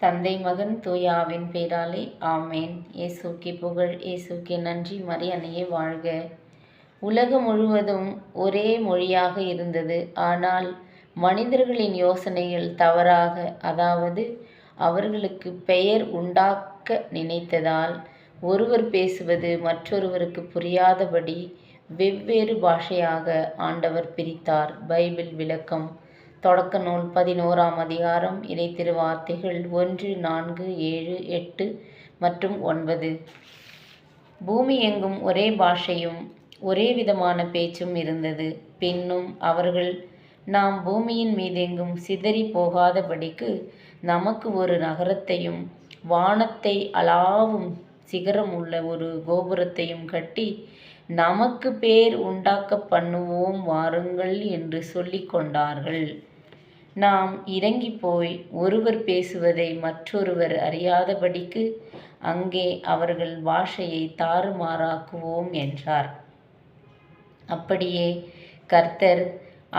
தந்தை மகன் தூயாவின் பேராலே ஆமேன். இயேசுக்கே புகழ், இயேசுக்கே நன்றி. மரியன்னையே வாழ்க. உலகம் முழுவதும் ஒரே மொழியாக இருந்தது. ஆனால் மனிதர்களின் யோசனைகள் தவறாக, அதாவது அவர்களுக்கு பெயர் உண்டாக்க நினைத்ததால் ஒருவர் பேசுவது மற்றொருவருக்கு புரியாதபடி வெவ்வேறு பாஷையாக ஆண்டவர் பிரித்தார். பைபிள் விளக்கம். தொடக்க நூல் 11ஆம் அதிகாரம். இறை திருவார்த்தைகள் 1, 4, 7, 8 மற்றும் 9. பூமி எங்கும் ஒரே பாஷையும் ஒரே விதமான பேச்சும் இருந்தது. பின்னும் அவர்கள், நாம் பூமியின் மீதெங்கும் சிதறி போகாதபடிக்கு நமக்கு ஒரு நகரத்தையும் வானத்தை அளாவும் சிகரம் உள்ள ஒரு கோபுரத்தையும் கட்டி நமக்கு பேர் உண்டாக்க பண்ணுவோம் வாருங்கள் என்று சொல்லிக் கொண்டார்கள். நாம் இறங்கி போய் ஒருவர் பேசுவதை மற்றொருவர் அறியாதபடிக்கு அங்கே அவர்கள் பாஷையை தாறுமாறாக்குவோம் என்றார். அப்படியே கர்த்தர்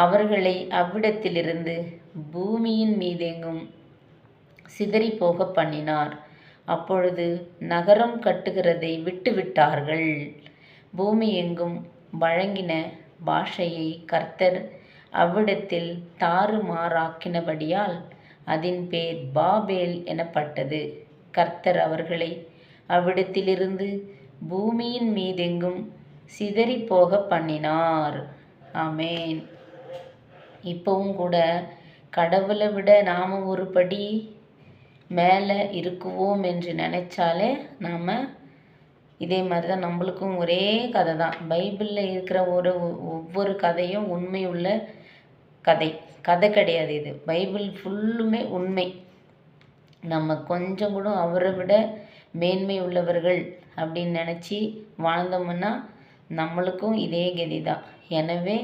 அவர்களை அவ்விடத்திலிருந்து பூமியின் மீதெங்கும் சிதறி போக பண்ணினார். அப்பொழுது நகரம் கட்டுகிறதை விட்டுவிட்டார்கள். பூமி எங்கும் வழங்கின பாஷையை கர்த்தர் அவ்விடத்தில் தாறுமாறாக்கினபடியால் அதன் பேர் பாபேல் எனப்பட்டது. கர்த்தர் அவர்களை அவ்விடத்திலிருந்து பூமியின் மீதெங்கும் சிதறி போக பண்ணினார். ஆமேன். இப்பவும் கூட கடவுளை விட நாம் ஒரு படி மேலே இருக்குவோம் என்று நினைச்சாலே நாம் இதே மாதிரி தான். நம்மளுக்கும் ஒரே கதை தான். பைபிளில் இருக்கிற ஒவ்வொரு கதையும் உண்மை உள்ள கதை கிடையாது. இது பைபிள் ஃபுல்லுமே உண்மை. நம்ம கொஞ்சம் கூட அவரை விட மேன்மை உள்ளவர்கள் அப்படின்னு நினச்சி வாழ்ந்தோம்னா நம்மளுக்கும் இதே கதி தான். எனவே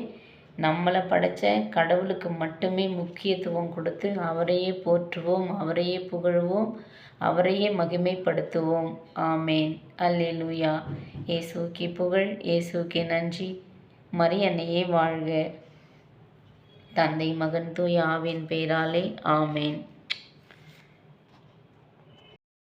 நம்மளை படைத்த கடவுளுக்கு மட்டுமே முக்கியத்துவம் கொடுத்து அவரையே போற்றுவோம், அவரையே புகழுவோம், அவரையே மகிமைப்படுத்துவோம். ஆமேன். அல்லேலூயா. இயேசுக்கே புகழ், இயேசுக்கே நன்றி. மரியன்னையே வாழ்க. தந்தை மகன் தூய ஆவியின் பெயராலே ஆமேன்.